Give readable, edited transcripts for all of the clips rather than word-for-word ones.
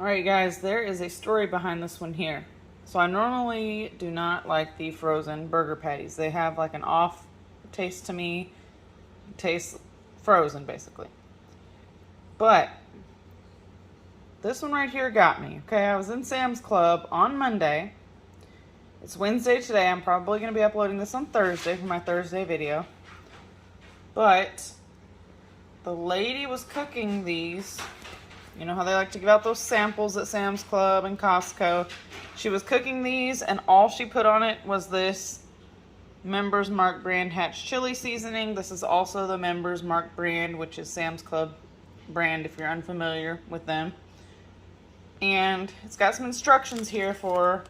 Alright guys, there is a story behind this one here. So I normally do not like the frozen burger patties. They have like an off taste to me. It tastes frozen basically. But this one right here got me. Okay, I was in Sam's Club on Monday. It's Wednesday today. I'm probably going to be uploading this on Thursday for my Thursday video. But the lady was cooking these. You know how they like to give out those samples at Sam's Club and Costco. She was cooking these, and all she put on it was this Members Mark brand Hatch chili seasoning. This is also the Members Mark brand, which is Sam's Club brand if you're unfamiliar with them. And it's got some instructions here for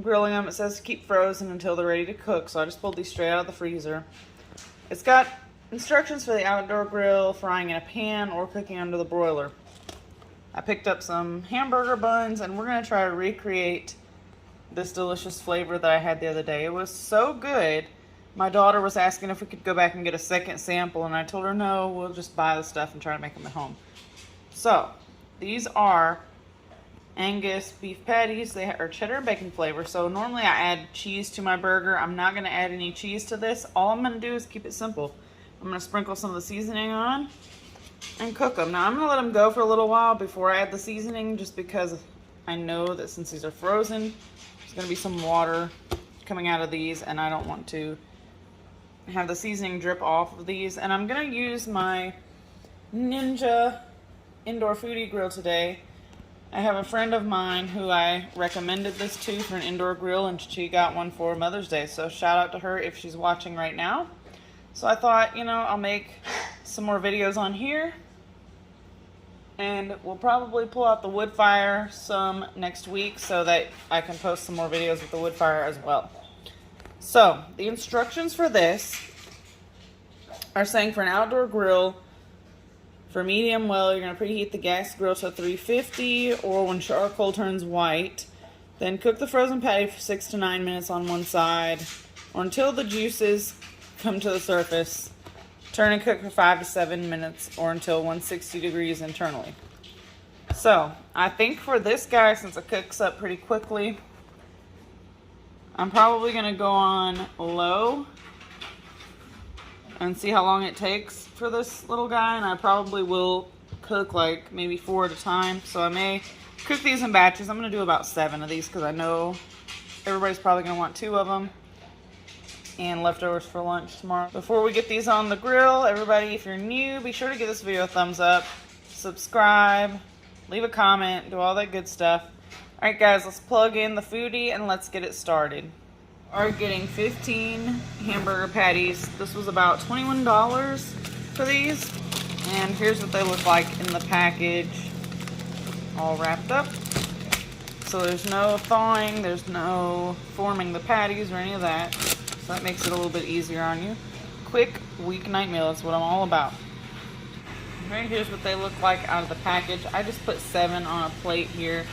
grilling them. It says to keep frozen until they're ready to cook, so I just pulled these straight out of the freezer. It's got instructions for the outdoor grill, frying in a pan, or cooking under the broiler. I picked up some hamburger buns, and we're going to try to recreate this delicious flavor that I had the other day. It was so good. My daughter was asking if we could go back and get a second sample, and I told her no, we'll just buy the stuff and try to make them at home. So, these are Angus beef patties. They are cheddar and bacon flavor. So normally I add cheese to my burger. I'm not going to add any cheese to this. All I'm going to do is keep it simple. I'm going to sprinkle some of the seasoning on and cook them. Now I'm going to let them go for a little while before I add the seasoning, just because I know that since these are frozen, there's going to be some water coming out of these, and I don't want to have the seasoning drip off of these. And I'm going to use my Ninja indoor foodie grill today. I have a friend of mine who I recommended this to for an indoor grill, and she got one for Mother's Day. So shout out to her if she's watching right now. So I thought, you know, I'll make some more videos on here, and we'll probably pull out the wood fire some next week so that I can post some more videos with the wood fire as well. So the instructions for this are saying for an outdoor grill, for medium well, you're going to preheat the gas grill to 350 or when charcoal turns white. Then cook the frozen patty for 6 to 9 minutes on one side, or until the juices come to the surface. Turn and cook for 5 to 7 minutes, or until 160 degrees internally. So, I think for this guy, since it cooks up pretty quickly, I'm probably going to go on low and see how long it takes for this little guy, and I probably will cook like maybe 4 at a time. So I may cook these in batches. I'm going to do about 7 of these because I know everybody's probably going to want 2 of them and leftovers for lunch tomorrow. Before we get these on the grill, everybody, if you're new, be sure to give this video a thumbs up, subscribe, leave a comment, do all that good stuff. Alright guys, let's plug in the foodie and let's get it started. Are getting 15 hamburger patties. This was about $21 for these, and here's what they look like in the package, all wrapped up. So there's no thawing, there's no forming the patties or any of that, so that makes it a little bit easier on you. Quick weeknight meal, that's what I'm all about. Right, here's what they look like out of the package. I just put 7 on a plate here.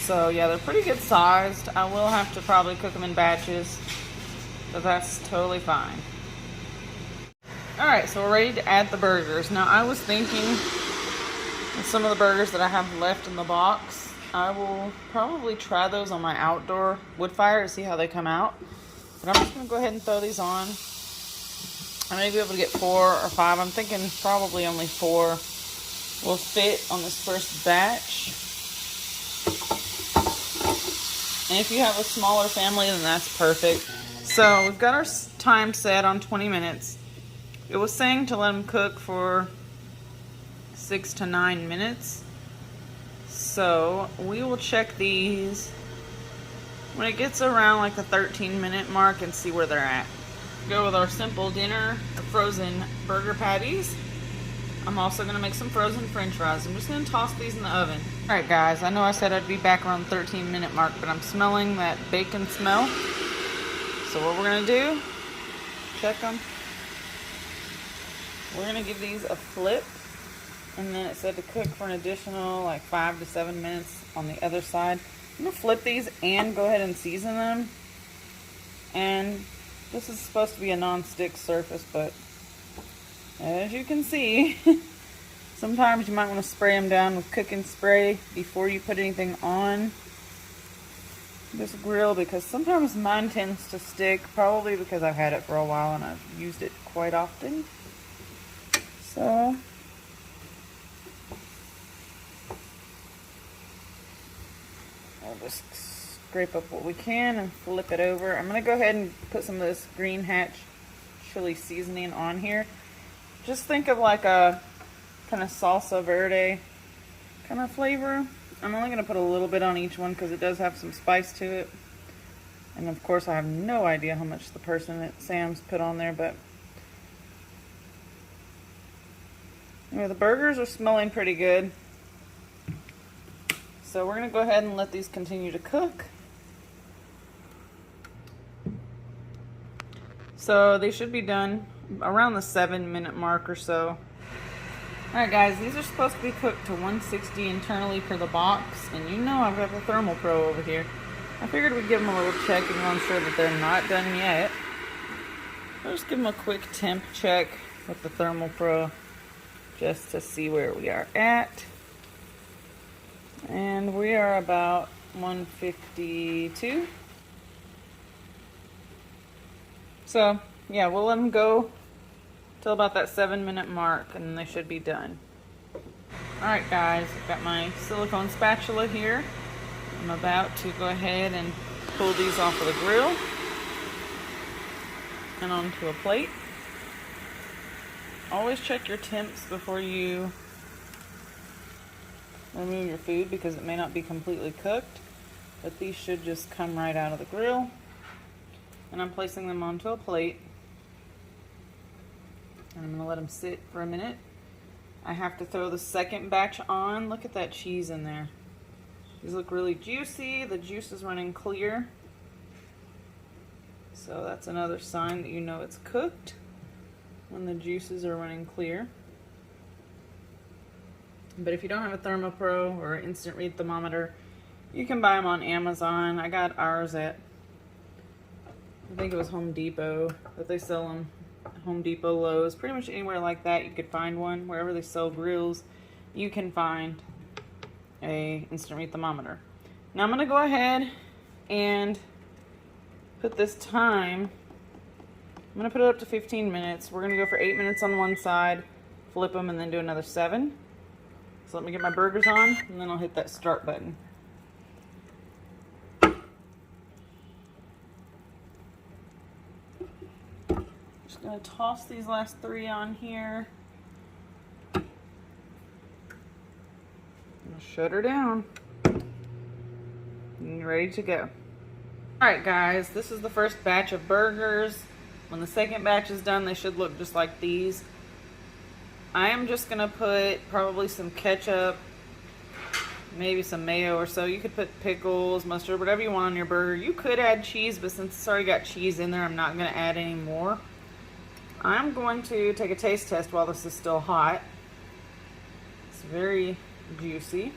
So yeah, they're pretty good sized. I will have to probably cook them in batches, but that's totally fine. Alright, so we're ready to add the burgers. Now I was thinking with some of the burgers that I have left in the box, I will probably try those on my outdoor wood fire to see how they come out. But I'm just going to go ahead and throw these on. I may be able to get 4 or 5. I'm thinking probably only 4 will fit on this first batch. And if you have a smaller family, then that's perfect. So we've got our time set on 20 minutes. It was saying to let them cook for 6 to 9 minutes. So we will check these when it gets around like the 13-minute mark and see where they're at. Go with our simple dinner of frozen burger patties. I'm also going to make some frozen french fries. I'm just going to toss these in the oven. Alright guys, I know I said I'd be back around the 13-minute mark, but I'm smelling that bacon smell. So what we're going to do, check them. We're going to give these a flip. And then it said to cook for an additional like 5 to 7 minutes on the other side. I'm going to flip these and go ahead and season them. And this is supposed to be a non-stick surface, but as you can see, Sometimes you might want to spray them down with cooking spray before you put anything on this grill, because sometimes mine tends to stick, probably because I've had it for a while and I've used it quite often. So I'll just scrape up what we can and flip it over. I'm going to go ahead and put some of this Green Hatch chili seasoning on here. Just think of like a kind of salsa verde kind of flavor. I'm only going to put a little bit on each one because it does have some spice to it. And of course I have no idea how much the person at Sam's put on there, but anyway, the burgers are smelling pretty good. So we're going to go ahead and let these continue to cook. So they should be done around the 7-minute mark or so. Alright guys, these are supposed to be cooked to 160 internally per the box, and you know I've got the Thermal Pro over here. I figured we'd give them a little check and I'm sure that they're not done yet. I'll just give them a quick temp check with the Thermal Pro just to see where we are at. And we are about 152. So yeah, we'll let them go till about that 7-minute mark and they should be done. Alright guys, I've got my silicone spatula here. I'm about to go ahead and pull these off of the grill and onto a plate. Always check your temps before you remove your food because it may not be completely cooked, but these should just come right out of the grill. And I'm placing them onto a plate. And I'm going to let them sit for a minute. I have to throw the second batch on. Look at that cheese in there. These look really juicy. The juice is running clear. So that's another sign that you know it's cooked, when the juices are running clear. But if you don't have a ThermoPro or instant read thermometer, you can buy them on Amazon. I got ours at, I think it was Home Depot, but they sell them Home Depot, Lowe's, pretty much anywhere like that you could find one. Wherever they sell grills, you can find a instant read thermometer. Now I'm going to go ahead and put this time, I'm going to put it up to 15 minutes. We're going to go for 8 minutes on one side, flip them, and then do another 7. So let me get my burgers on, and then I'll hit that start button. Just going to toss these last 3 on here. I'll shut her down. And you're ready to go. Alright guys, this is the first batch of burgers. When the second batch is done, they should look just like these. I am just going to put probably some ketchup, maybe some mayo or so. You could put pickles, mustard, whatever you want on your burger. You could add cheese, but since it's already got cheese in there, I'm not going to add any more. I'm going to take a taste test while this is still hot. It's very juicy.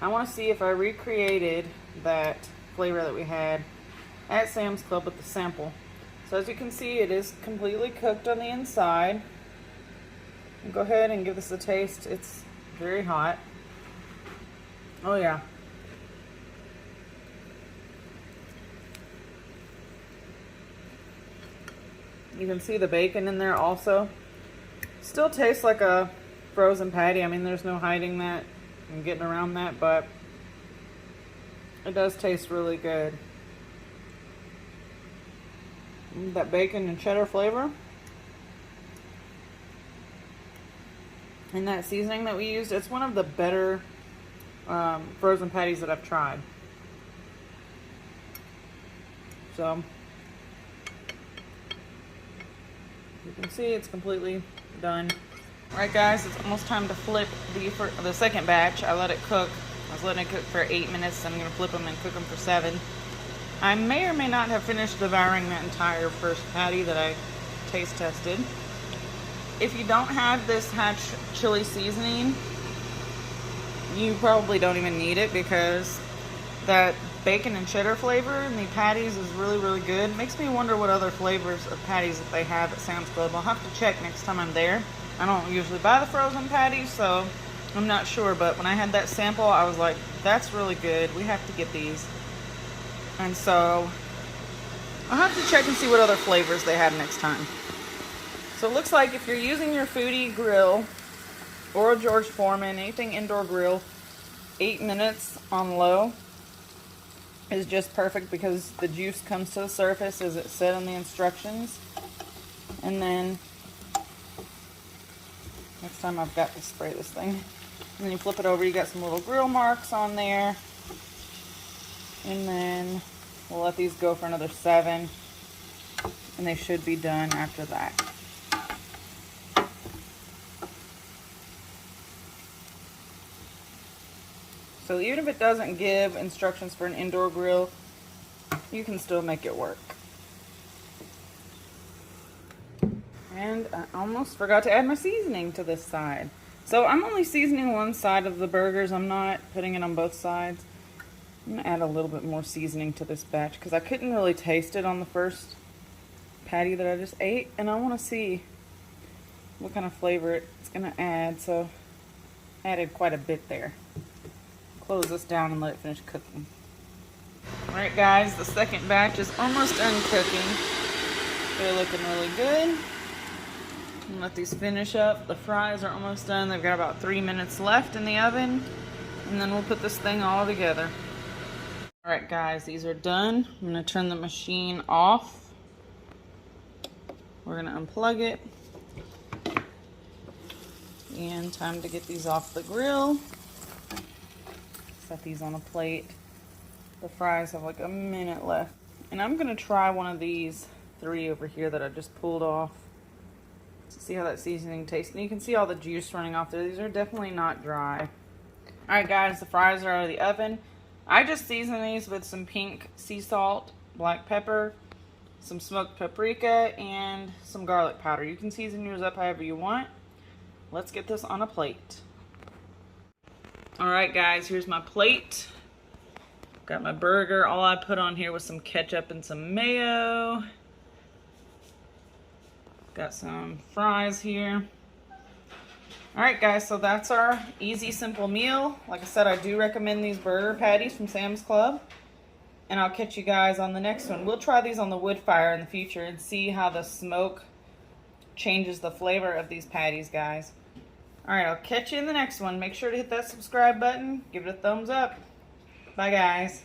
I want to see if I recreated that flavor that we had at Sam's Club with the sample. So as you can see, it is completely cooked on the inside. Go ahead and give this a taste. It's very hot. Oh yeah. You can see the bacon in there also. Still tastes like a frozen patty. I mean, there's no hiding that and getting around that, but it does taste really good. That bacon and cheddar flavor. And that seasoning that we used, it's one of the better frozen patties that I've tried. So, you can see it's completely done. Alright guys, it's almost time to flip the second batch. I let it cook. I was letting it cook for 8 minutes. I'm going to flip them and cook them for 7. I may or may not have finished devouring that entire first patty that I taste tested. If you don't have this Hatch chili seasoning, you probably don't even need it, because that bacon and cheddar flavor in the patties is really, really good. Makes me wonder what other flavors of patties that they have at Sam's Club. I'll have to check next time I'm there. I don't usually buy the frozen patties, so I'm not sure. But when I had that sample, I was like, that's really good. We have to get these. And so I'll have to check and see what other flavors they have next time. So it looks like if you're using your Foodie grill or a George Foreman, anything indoor grill, 8 minutes on low is just perfect because the juice comes to the surface as it said in the instructions. And then next time I've got to spray this thing. And then you flip it over, you got some little grill marks on there. And then we'll let these go for another 7. And they should be done after that. So even if it doesn't give instructions for an indoor grill, you can still make it work. And I almost forgot to add my seasoning to this side. So I'm only seasoning one side of the burgers. I'm not putting it on both sides. I'm going to add a little bit more seasoning to this batch because I couldn't really taste it on the first patty that I just ate. And I want to see what kind of flavor it's going to add. So I added quite a bit there. Close this down and let it finish cooking. Alright guys, the second batch is almost done cooking. They're looking really good. And let these finish up. The fries are almost done. They've got about 3 minutes left in the oven. And then we'll put this thing all together. Alright guys, these are done. I'm going to turn the machine off. We're going to unplug it. And time to get these off the grill. Set these on a plate. The fries have like a minute left. And I'm going to try one of these 3 over here that I just pulled off to see how that seasoning tastes. And you can see all the juice running off there. These are definitely not dry. Alright guys, the fries are out of the oven. I just seasoned these with some pink sea salt, black pepper, some smoked paprika, and some garlic powder. You can season yours up however you want. Let's get this on a plate. Alright guys, here's my plate. Got my burger. All I put on here was some ketchup and some mayo. Got some fries here. Alright guys, so that's our easy, simple meal. Like I said, I do recommend these burger patties from Sam's Club. And I'll catch you guys on the next one. We'll try these on the wood fire in the future and see how the smoke changes the flavor of these patties, guys. Alright, I'll catch you in the next one. Make sure to hit that subscribe button. Give it a thumbs up. Bye, guys.